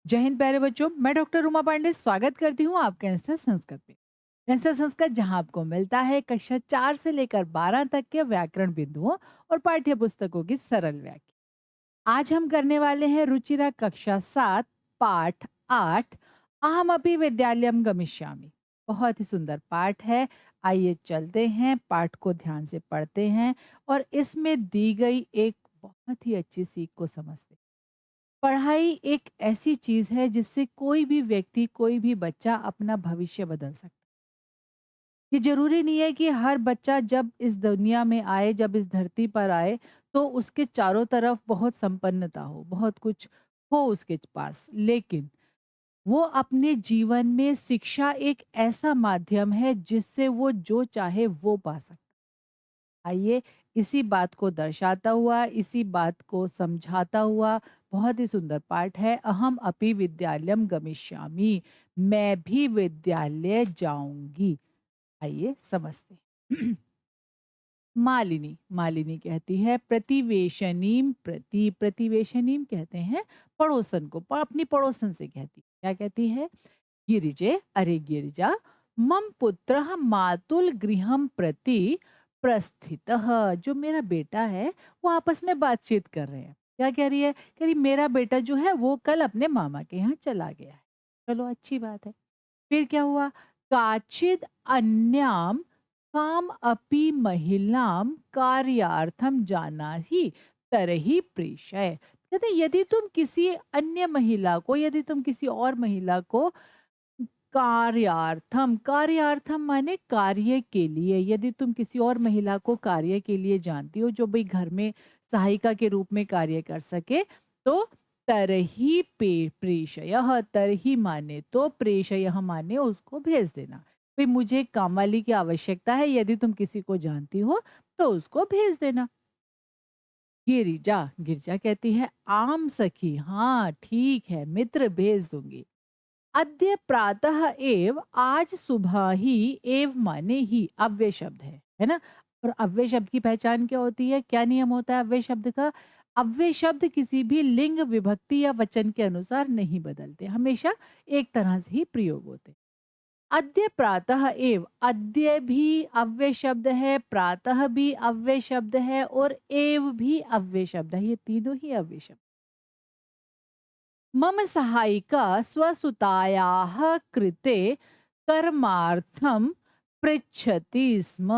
जय हिंद प्यारे बच्चों। मैं डॉक्टर उमा पांडे स्वागत करती हूँ आपके आंसर संस्कृत पे। आंसर संस्कृत जहाँ आपको मिलता है कक्षा 4 से लेकर 12 तक के व्याकरण बिंदुओं और पाठ्य पुस्तकों की सरल व्याख्या। आज हम करने वाले हैं रुचिरा कक्षा 7 पाठ 8 अहमपि विद्यालयम गमिष्यामि। बहुत ही सुंदर पाठ है। आइए चलते हैं, पाठ को ध्यान से पढ़ते हैं और इसमें दी गई एक बहुत ही अच्छी सीख को समझते हैं। पढ़ाई एक ऐसी चीज है जिससे कोई भी व्यक्ति, कोई भी बच्चा अपना भविष्य बदल सकता है। ये जरूरी नहीं है कि हर बच्चा जब इस दुनिया में आए, जब इस धरती पर आए, तो उसके चारों तरफ बहुत संपन्नता हो, बहुत कुछ हो उसके पास। लेकिन वो अपने जीवन में शिक्षा एक ऐसा माध्यम है जिससे वो जो चाहे वो पा सकता है। आइए इसी बात को दर्शाता हुआ, इसी बात को समझाता हुआ बहुत ही सुंदर पाठ है। अहम अपि विद्यालयम गमिष्यामि। मैं भी विद्यालय जाऊंगी। आइए समझते हैं। मालिनी मालिनी कहती है प्रतिवेशनीम, प्रतिवेशनीम कहते हैं पड़ोसन को, अपनी पड़ोसन से कहती है। क्या कहती है? गिरिजे, अरे गिरिजा, मम पुत्र मातुल गृहम प्रति प्रस्थितः। जो मेरा बेटा है वो आपस में बातचीत कर रहे हैं। क्या कह रही है? कह रही मेरा बेटा जो है वो कल अपने मामा के यहाँ चला गया है। चलो अच्छी बात है। फिर क्या हुआ? काचिद अन्याम काम अपि महिलाम कार्यार्थम जाना ही तरही प्रेषय। कहते हैं, यदि तुम किसी अन्य महिला को, यदि तुम किसी और महिला को कार्यार्थम, कार्यार्थम माने कार्य के लिए, यदि तुम किसी और महिला को कार्य के लिए जानती हो जो भाई घर में सहायिका के रूप में कार्य कर सके, तो तरही पे प्रेषय, तरही माने तो, प्रेषय माने उसको भेज देना। भाई मुझे काम वाली की आवश्यकता है, यदि तुम किसी को जानती हो तो उसको भेज देना। गिरिजा, गिरजा कहती है आम सखी, हाँ ठीक है मित्र, भेज दूंगी। अद्य प्रातः एव, आज सुबह ही, एव माने ही अव्यय शब्द है ना। और अव्यय शब्द की पहचान क्या होती है? क्या नियम होता है अव्यय शब्द का? अव्यय शब्द किसी भी लिंग, विभक्ति या वचन के अनुसार नहीं बदलते, हमेशा एक तरह से ही प्रयोग होते। अद्य प्रातः एव, अद्य भी अव्यय शब्द है, प्रातः भी अव्यय शब्द है और एव भी अव्यय शब्द है। ये तीनों ही अव्यय शब्द। मम सहायिका स्वसुतायाः कृते कर्मार्थम पृच्छति स्म।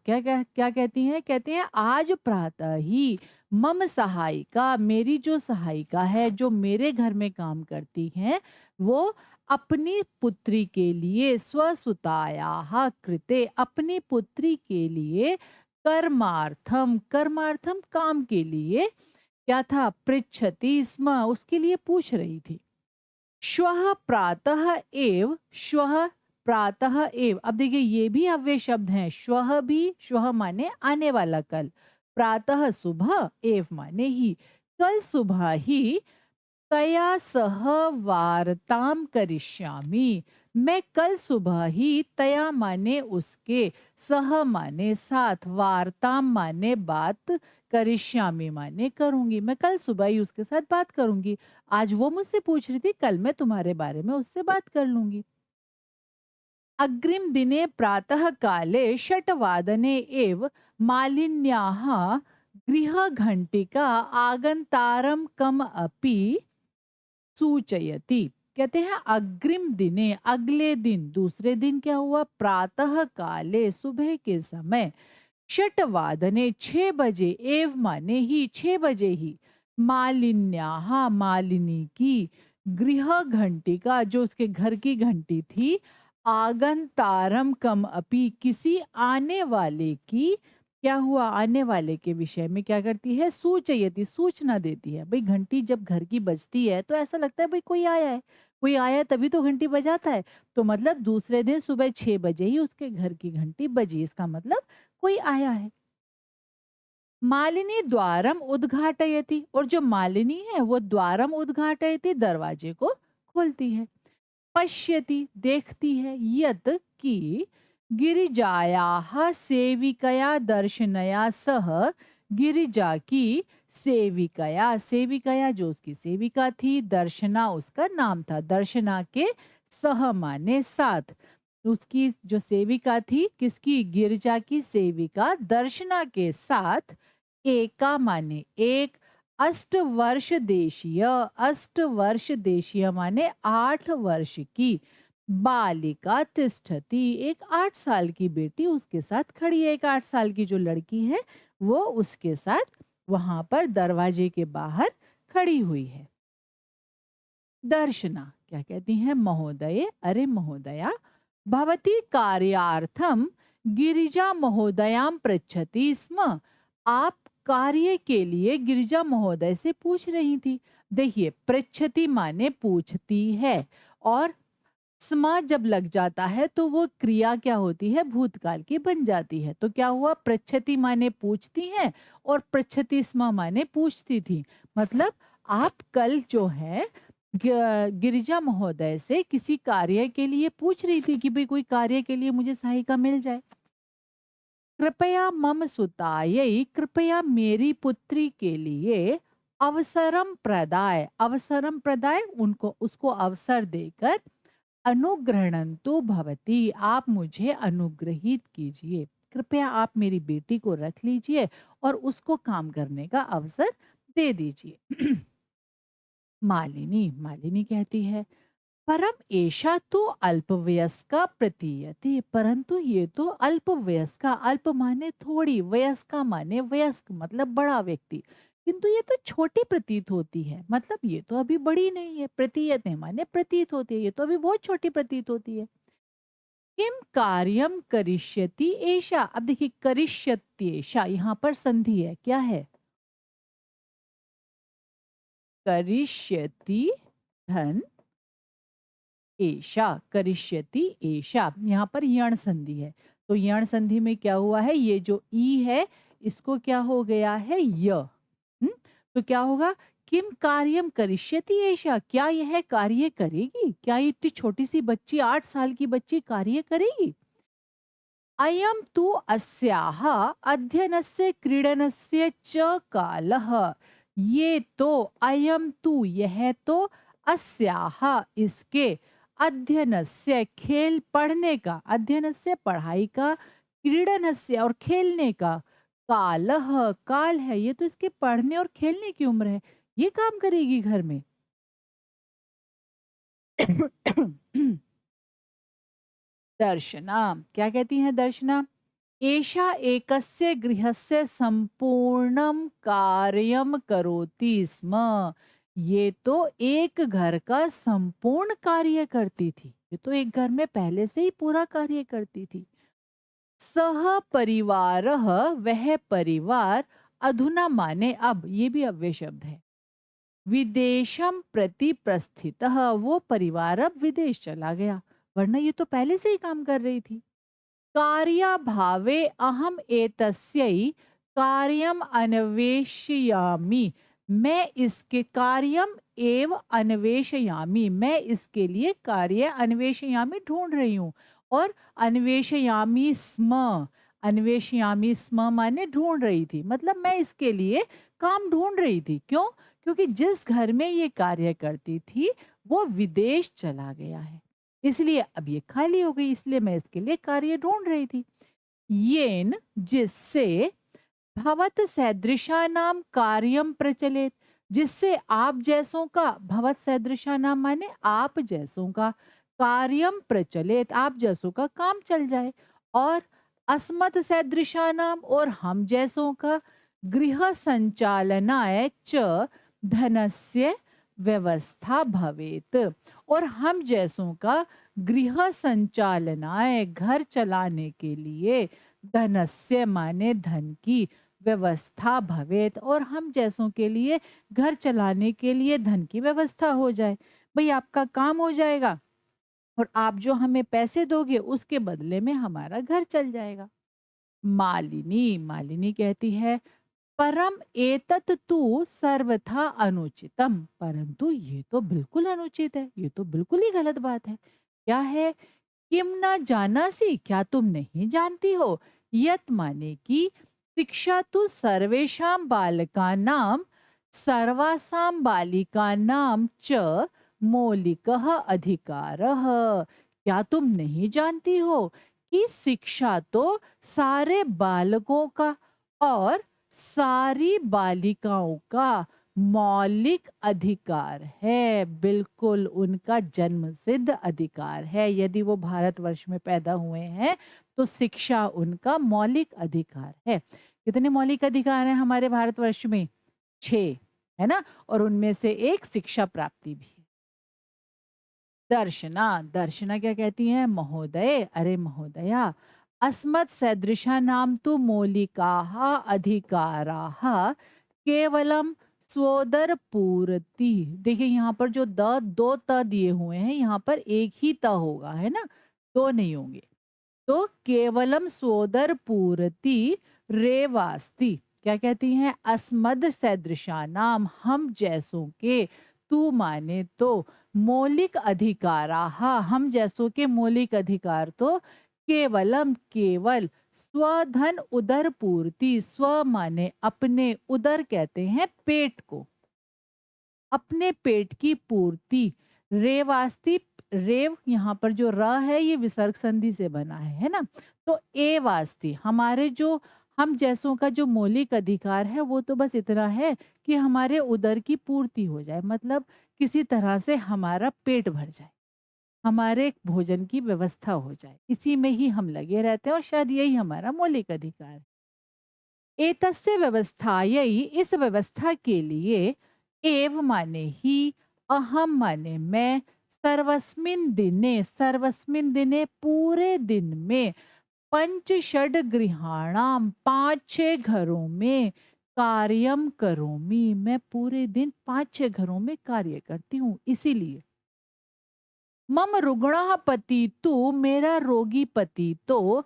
क्या क्या क्या कहती हैं? कहती हैं आज प्रातः ही मम सहायिका, मेरी जो सहायिका है, जो मेरे घर में काम करती हैं, वो अपनी पुत्री के लिए, स्वसुतायाः कृते, अपनी पुत्री के लिए, कर्मार्थम, कर्मार्थम काम के लिए, क्या था? पृच्छति स्म, उसके लिए पूछ रही थी। श्वः प्रातः एव, श्वः प्रातः एव। अब देखिए ये भी अव्यय शब्द हैं। श्वः भी, श्वः माने आने वाला कल, प्रातः सुबह, एव माने ही, कल सुबह ही, तया सह वार्ताम करिष्यामि। मैं कल सुबह ही, तया माने उसके, सह माने साथ, वार्ताम माने बात, करिष्यामि माने करूंगी। मैं कल सुबह ही उसके साथ बात करूंगी। आज वो मुझसे पूछ रही थी, कल मैं तुम्हारे बारे में उससे बात कर लूंगी। अग्रिम दिने प्रातः काले षट्वादने एव मालिन्याः गृह घंटिका आगंतारम कम अपि सूचयति। कहते हैं अग्रिम दिने, अगले दिन, दूसरे दिन क्या हुआ? प्रातः काले, सुबह के समय, षटवादने 6 बजे, एव माने ही 6 बजे ही, मालिन्याहा मालिनी की, गृह घंटिका जो उसके घर की घंटी थी, आगंतारम कम अपि किसी आने वाले की, क्या हुआ? आने वाले के विषय में क्या करती है? सूचयति, सूचना देती है। भाई घंटी जब घर की बजती है तो ऐसा लगता है भाई कोई आया है, कोई आया है तभी तो घंटी बजाता है। तो मतलब दूसरे दिन सुबह 6 बजे ही उसके घर की घंटी बजी, इसका मतलब कोई आया है। मालिनी द्वारम उद्घाटयति, और जो मालिनी है वो द्वारम उद्घाटयति, दरवाजे को खोलती है। पश्यति, देखती है, यत कि गिरिजायाः सेविकया दर्शनया सह, गिरिजा की सेविकया, सेविकया जो उसकी सेविका थी, दर्शना उसका नाम था, दर्शना के सह माने साथ। उसकी जो सेविका थी, किसकी? गिरिजा की सेविका दर्शना के साथ एका माने एक, अष्ट वर्ष देशीय, अष्ट वर्ष देशीय माने 8 वर्ष की बालिका तिष्ठति, एक 8 साल की बेटी उसके साथ खड़ी है। एक 8 साल की जो लड़की है वो उसके साथ वहां पर दरवाजे के बाहर खड़ी हुई है। दर्शना क्या कहती हैं? महोदय, अरे महोदया, भवती कार्यार्थम गिरिजा महोदयाम पृच्छति स्म। आप कार्य के लिए गिरिजा महोदय से पूछ रही थी। देखिए, पृच्छति माने पूछती है, और स्मा जब लग जाता है तो वो क्रिया क्या होती है? भूतकाल की बन जाती है। तो क्या हुआ? पृच्छति माने पूछती हैं, और पृच्छति स्मा माने पूछती थी। मतलब आप कल जो है गिरिजा महोदय से किसी कार्य के लिए पूछ रही थी कि भाई कोई कार्य के लिए मुझे सहायिका मिल जाए। कृपया मम सुतायै, कृपया मेरी पुत्री के लिए अवसरम प्रदाय, अवसरम प्रदाय उनको उसको अवसर देकर, अनुग्रहणन्तु भवती आप मुझे अनुग्रहित कीजिए। कृपया आप मेरी बेटी को रख लीजिए और उसको काम करने का अवसर दे दीजिए। मालिनी, मालिनी कहती है, परम एषा तो अल्पवयस्का प्रतीयते, परंतु ये तो अल्पवयस्का, अल्प माने थोड़ी, वयस्का माने वयस्क मतलब बड़ा व्यक्ति, किंतु ये तो छोटी प्रतीत होती है। मतलब ये तो अभी बड़ी नहीं है। प्रतीयते माने प्रतीत होती है, ये तो अभी बहुत छोटी प्रतीत होती है। किम कार्यम करिष्यति एषा, अब देखिए करिष्यत्येषा यहाँ पर संधि है, क्या है? करिष्यति धन एषा, करिष्यति एषा, यहाँ पर यण संधि है। तो यण संधि में क्या हुआ है? ये जो ई है इसको क्या हो गया है? य। तो क्या होगा? किम कार्यम करिष्यति एषा, क्या यह कार्य करेगी? क्या ये इतनी छोटी सी बच्ची, 8 साल की बच्ची कार्य करेगी? अयम तु अस्याः अध्ययनस्य क्रीडनस्य च कालः, ये तो, अयम तु यह तो, अस्याः इसके, अध्ययनस्य खेल पढ़ने का, अध्ययनस्य पढ़ाई का, क्रीडनस्य और खेलने का, कालः काल है, ये तो इसके पढ़ने और खेलने की उम्र है, ये काम करेगी घर में। दर्शना क्या कहती हैं? दर्शना, एषा एकस्य गृहस्य संपूर्णं कार्यम करोति स्म, ये तो एक घर का संपूर्ण कार्य करती थी। ये तो एक घर में पहले से ही पूरा कार्य करती थी। सह परिवार, वह परिवार, अधुना माने अब, ये भी अव्यय शब्द है, विदेशम प्रति प्रस्थितः, वो परिवार अब विदेश चला गया, वरना ये तो पहले से ही काम कर रही थी। कार्याभावे अहम एतस्यै कार्यम अन्वेषयामि, मैं इसके, कार्यम एव अन्वेषयामि, मैं इसके लिए कार्य अन्वेषयामि ढूंढ रही हूँ, और अन्वेषयामि स्म, अन्वेषयामि स्म माने ढूंढ रही थी, मतलब मैं इसके लिए काम ढूंढ रही थी। क्यों? क्योंकि जिस घर में ये कार्य करती थी वो विदेश चला गया है, इसलिए अब ये खाली हो गई, इसलिए मैं इसके लिए कार्य ढूंढ रही थी। येन जिससे, भवत सदृशा नाम कार्यम प्रचलित, जिससे आप जैसों का, भवत सदृशा नाम माने आप जैसों का, कार्यम प्रचलित आप जैसों का काम चल जाए, और अस्मत् सदृशा नाम और हम जैसों का, गृह संचालनाय च धनस्य व्यवस्था भवेत, और हम जैसों का गृह संचालनाय घर चलाने के लिए, धनस्य माने धन की, व्यवस्था भवेत और हम जैसों के लिए घर चलाने के लिए धन की व्यवस्था हो जाए। भाई आपका काम हो जाएगा और आप जो हमें पैसे दोगे उसके बदले में हमारा घर चल जाएगा। मालिनी, मालिनी कहती है, परम एतत तु सर्वथा अनुचितम, परंतु ये तो बिल्कुल अनुचित है, ये तो बिल्कुल ही गलत बात है। क्या है? किम ना जानासी, क्या तुम नहीं जानती हो? यत माने की, शिक्षा तु सर्वेषां बालकानां सर्वासां बालिकानां च मौलिकः अधिकारः। क्या तुम नहीं जानती हो कि शिक्षा तो सारे बालकों का और सारी बालिकाओं का मौलिक अधिकार है। बिल्कुल उनका जन्मसिद्ध अधिकार है। यदि वो भारतवर्ष में पैदा हुए हैं तो शिक्षा उनका मौलिक अधिकार है। कितने मौलिक अधिकार हैं हमारे भारतवर्ष में? 6, है ना? और उनमें से एक शिक्षा प्राप्ति भी है। दर्शना, दर्शना क्या कहती हैं? महोदय, अरे महोदया, अस्मत् सदृशानां तु मौलिकाः अधिकाराः केवलं स्वोदरपूर्ति। देखिए यहाँ पर जो द, दो त दिए हुए हैं, यहाँ पर एक ही त होगा, है ना? दो नहीं होंगे। तो केवलम सोदर पूरति रेवास्ति। क्या कहती हैं? अस्मद सदृशानाम, हम जैसों के, तू माने तो, मौलिक अधिकाराः, हम जैसों के मौलिक अधिकार तो, केवलम केवल, स्वधन उदर पूर्ति, स्व माने अपने, उदर कहते हैं पेट को, अपने पेट की पूर्ति, रेवास्ति, रेव यहाँ पर जो र है ये विसर्ग संधि से बना है ना? तो ए वास्ति, हमारे जो, हम जैसों का जो मौलिक अधिकार है वो तो बस इतना है कि हमारे उदर की पूर्ति हो जाए, मतलब किसी तरह से हमारा पेट भर जाए, हमारे भोजन की व्यवस्था हो जाए, इसी में ही हम लगे रहते हैं और शायद यही हमारा मौलिक अधिकार है। एतस्य व्यवस्थायै, इस व्यवस्था के लिए, एव माने ही, अहम माने मैं, सर्वस्मिन दिने पूरे दिन में, पंच षड गृहाणाम, 5-6 घरों में, कार्यम करोमि, मैं पूरे दिन 5-6 घरों में कार्य करती हूँ। इसीलिए मम रुग्णः पति तु, मेरा रोगी पति तो,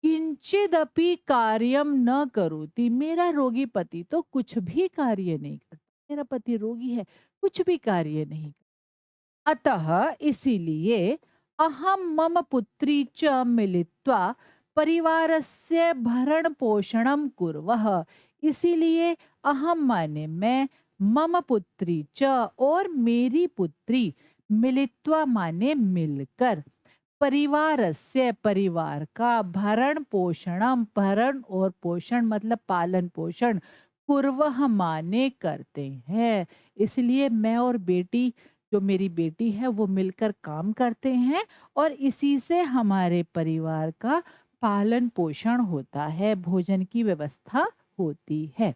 किंचिदपि कार्यम न करोति, मेरा रोगी पति तो कुछ भी कार्य नहीं करता। मेरा पति रोगी है, कुछ भी कार्य नहीं करता। अतः इसीलिए अहम मम पुत्री च मिलित्वा परिवारस्य भरण पोषणम कुर्वः, इसीलिए अहम माने मैं, मम पुत्री च और मेरी पुत्री, मिलित्वा माने मिलकर, परिवारस्य परिवार का, भरण पोषणम, भरण और पोषण मतलब पालन पोषण, कुर्वह माने करते हैं। इसलिए मैं और बेटी, जो मेरी बेटी है वो मिलकर काम करते हैं और इसी से हमारे परिवार का पालन पोषण होता है, भोजन की व्यवस्था होती है।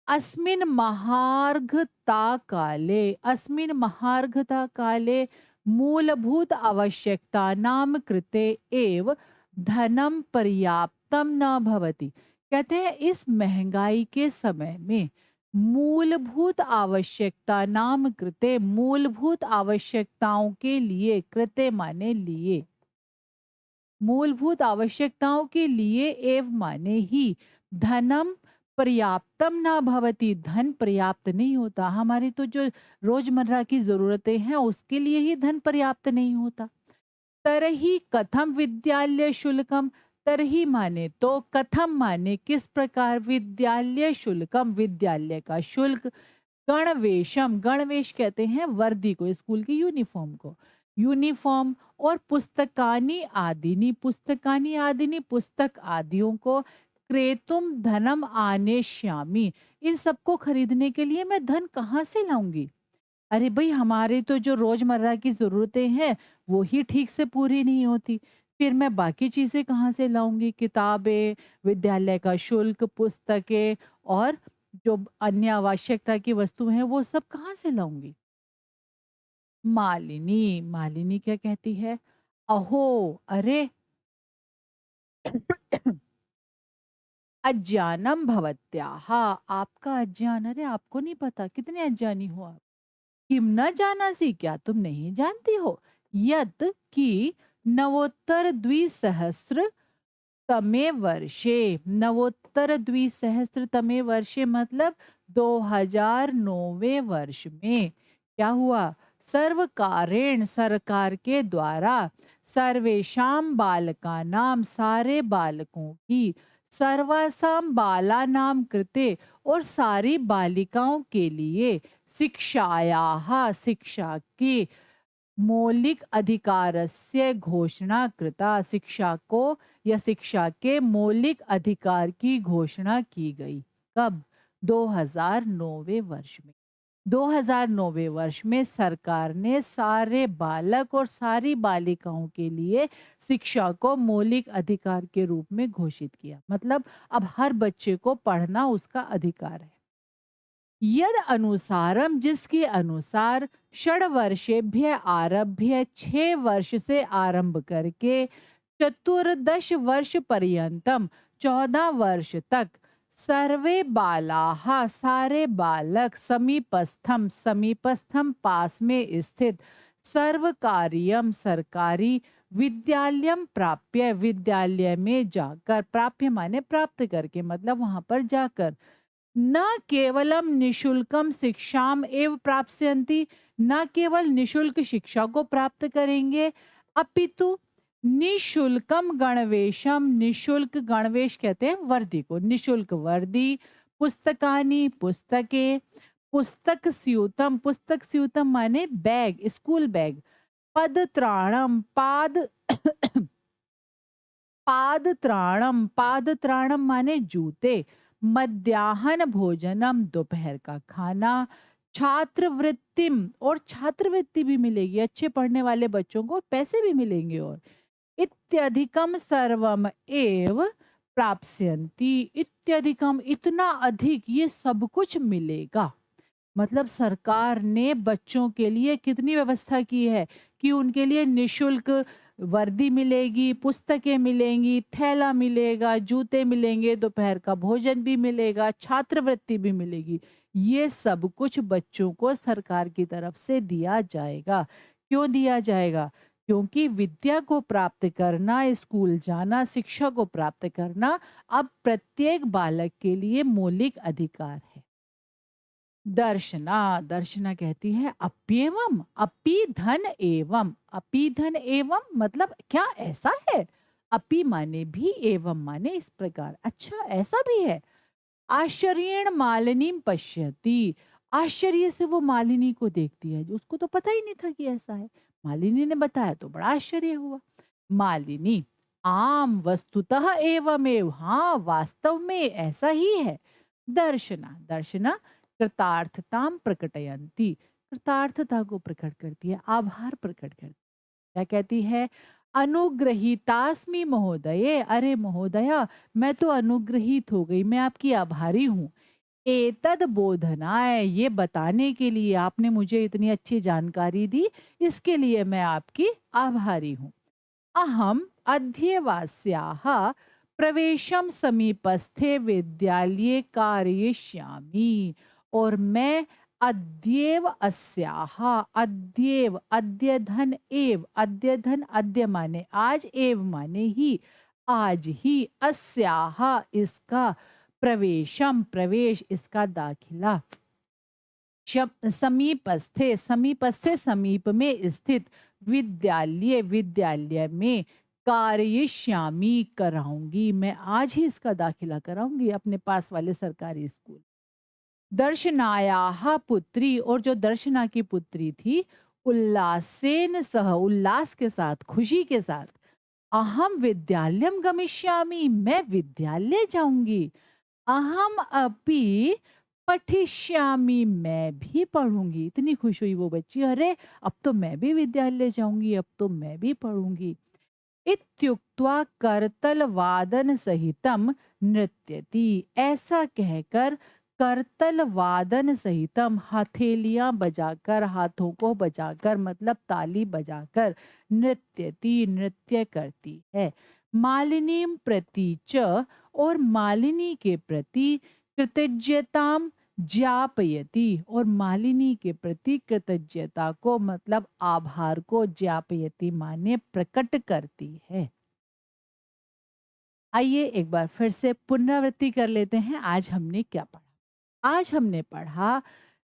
अस्मिन् महार्घता काले मूलभूत आवश्यकतानां कृते एव धनम पर्याप्तम न भवति। कहते हैं इस महंगाई के समय में मूलभूत आवश्यकतानां कृते, मूलभूत आवश्यकताओं के लिए, कृते माने लिए, मूलभूत आवश्यकताओं के लिए एव माने ही, धनम पर्याप्तम ना भवति, धन पर्याप्त नहीं होता। हमारी तो जो रोजमर्रा की जरूरतें हैं उसके लिए ही धन पर्याप्त नहीं होता। तरही कथम विद्यालय शुल्कम, तरही माने तो, कथम माने किस प्रकार, विद्यालय शुल्कम विद्यालय का शुल्क, गणवेशम, गणवेश कहते हैं वर्दी को, स्कूल की यूनिफॉर्म को, यूनिफॉर्म, और पुस्तकानी आदिनी, पुस्तकानी आदिनी पुस्तक आदियों को, क्रेतुम धनम आने श्यामी, इन सबको खरीदने के लिए मैं धन कहाँ से लाऊंगी? अरे भाई हमारे तो जो रोजमर्रा की जरूरतें हैं वो ही ठीक से पूरी नहीं होती, फिर मैं बाकी चीजें कहाँ से लाऊंगी? किताबें, विद्यालय का शुल्क, पुस्तकें और जो अन्य आवश्यकता की वस्तु हैं वो सब कहाँ से लाऊंगी? मालिनी, मालिनी क्या कहती है? अहो, अरे अज्ञानम भवत्याः, आपका अज्ञान, अरे आपको नहीं पता, कितने अज्ञानी हो आप। किम न जानासी, क्या तुम नहीं जानती हो? यत कि नवोत्तर द्विसहस्र तमे वर्षे, नवोत्तर द्विसहस्र तमे वर्षे मतलब 2009वें वर्ष में क्या हुआ? सर्वकारेण, सरकार के द्वारा, सर्वेशाम बालकानाम, सारे बालकों की, सर्वासां बालानां कृते, और सारी बालिकाओं के लिए शिक्षायाः, शिक्षा के मौलिक अधिकारस्य घोषणा कृता, शिक्षा को या शिक्षा के मौलिक अधिकार की घोषणा की गई। कब? 2009वें वर्ष में। 2009वें वर्ष में सरकार ने सारे बालक और सारी बालिकाओं के लिए शिक्षा को मौलिक अधिकार के रूप में घोषित किया। मतलब अब हर बच्चे को पढ़ना उसका अधिकार है। यद अनुसारम, जिसके अनुसार षड्वर्षेभ्य आरभ्य, 6 वर्ष से आरंभ करके चतुर्दश वर्ष पर्यंतम, 14 वर्ष तक, सर्वे बालाः, सारे बालक, समीपस्थम, समीपस्थम पास में स्थित, सर्वकार्यम, सरकारी, विद्यालयम प्राप्य, विद्यालय में जाकर, प्राप्य माने प्राप्त करके, मतलब वहां पर जाकर, न केवलम निशुल्कम शिक्षाम एव प्राप्स्यन्ति, न केवल निशुल्क शिक्षा को प्राप्त करेंगे, अपितु निशुल्कम गणवेशम, निशुल्क गणवेश कहते हैं वर्दी को, निशुल्क वर्दी, पुस्तकानि, पुस्तकें, पुस्तक स्यूतम, पुस्तक स्यूतम माने बैग, स्कूल बैग, पदत्राणम, पाद पादत्राणम, पादत्राणम माने जूते, मध्याह्न भोजनम, दोपहर का खाना, छात्रवृत्तिम, और छात्रवृत्ति भी मिलेगी, अच्छे पढ़ने वाले बच्चों को पैसे भी मिलेंगे, और इत्यधिकम सर्वम एव प्राप्स्यन्ति, इत्यधिकम इतना अधिक, ये सब कुछ मिलेगा। मतलब सरकार ने बच्चों के लिए कितनी व्यवस्था की है कि उनके लिए निशुल्क वर्दी मिलेगी, पुस्तकें मिलेंगी, थैला मिलेगा, जूते मिलेंगे, दोपहर का भोजन भी मिलेगा, छात्रवृत्ति भी मिलेगी। ये सब कुछ बच्चों को सरकार की तरफ से दिया जाएगा। क्यों दिया जाएगा? क्योंकि विद्या को प्राप्त करना, स्कूल जाना, शिक्षा को प्राप्त करना अब प्रत्येक बालक के लिए मौलिक अधिकार है। दर्शना, दर्शना कहती है अप्येवम, अपी धन एवं, अपी धन एवं मतलब क्या ऐसा है? अपी माने भी, एवं माने इस प्रकार, अच्छा ऐसा भी है। आश्चर्येण मालिनीम पश्यति, आश्चर्य से वो मालिनी को देखती है, उसको तो पता ही नहीं था कि ऐसा है। मालिनी ने बताया तो बड़ा आश्चर्य हुआ। मालिनी, आम वस्तुतः एवमेव, हाँ वास्तव में ऐसा ही है। दर्शना, दर्शना कृतार्थताम प्रकटयंती, कृतार्थता को प्रकट करती है, आभार प्रकट करती है। क्या कहती है? अनुग्रहीतास्मि महोदये, अरे महोदया मैं तो अनुग्रहित हो गई, मैं आपकी आभारी हूँ। एतद बोधनाय, ये बताने के लिए आपने मुझे इतनी अच्छी जानकारी दी, इसके लिए मैं आपकी आभारी हूँ। अहम अध्यवास्याः प्रवेशम समीपस्थे विद्यालये कारयिष्यामि, और मैं अद्येव अस्याः, अद्येव, अद्य धन एव, अद्य धन, अद्य माने आज, एव माने ही, आज ही, अस्याः इसका, प्रवेशम प्रवेश, इसका दाखिला, समीपस्थे, समीपस्थे समीप में स्थित, विद्यालय, विद्यालय में, कार्यश्यामी कराऊंगी, मैं आज ही इसका दाखिला कराऊंगी अपने पास वाले सरकारी स्कूल। दर्शनायाः पुत्री, और जो दर्शना की पुत्री थी, उल्लासेन सह, उल्लास के साथ, खुशी के साथ, अहम विद्यालयम गमिष्यामि, मैं विद्यालय जाऊंगी, अहम अपि पठिष्यामि, मैं भी पढ़ूंगी। इतनी खुश हुई वो बच्ची, अरे अब तो मैं भी विद्यालय जाऊंगी, अब तो मैं भी पढ़ूंगी। इत्युक्त्वा करतल वादन सहितम नृत्यति, ऐसा कहकर करतल वादन सहितम, हथेलियां बजाकर, हाथों को बजाकर, मतलब ताली बजाकर, नृत्यति नृत्य करती है। मालिनीम प्रति च, और मालिनी के प्रति, कृतज्ञताम ज्ञापयति, और मालिनी के प्रति कृतज्ञता को, मतलब आभार को, ज्ञापयति माने प्रकट करती है। आइए एक बार फिर से पुनरावृत्ति कर लेते हैं, आज हमने क्या पढ़ा। आज हमने पढ़ा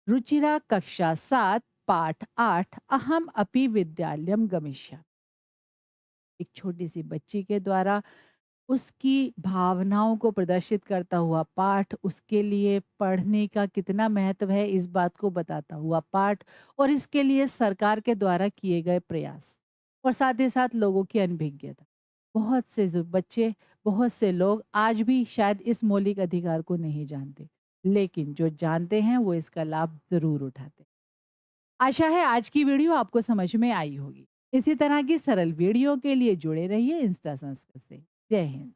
रुचिरा कक्षा 7 पाठ 8, अहम अपि विद्यालयम गमिष्यामि। एक छोटी सी बच्ची के द्वारा उसकी भावनाओं को प्रदर्शित करता हुआ पाठ, उसके लिए पढ़ने का कितना महत्व है इस बात को बताता हुआ पाठ और इसके लिए सरकार के द्वारा किए गए प्रयास और साथ ही साथ लोगों की अनभिज्ञता। बहुत से बच्चे, बहुत से लोग आज भी शायद इस मौलिक अधिकार को नहीं जानते, लेकिन जो जानते हैं वो इसका लाभ ज़रूर उठाते हैं। आशा है आज की वीडियो आपको समझ में आई होगी। इसी तरह की सरल वीडियो के लिए जुड़े रहिए इंस्टा संस्कृत से। जय हिंद।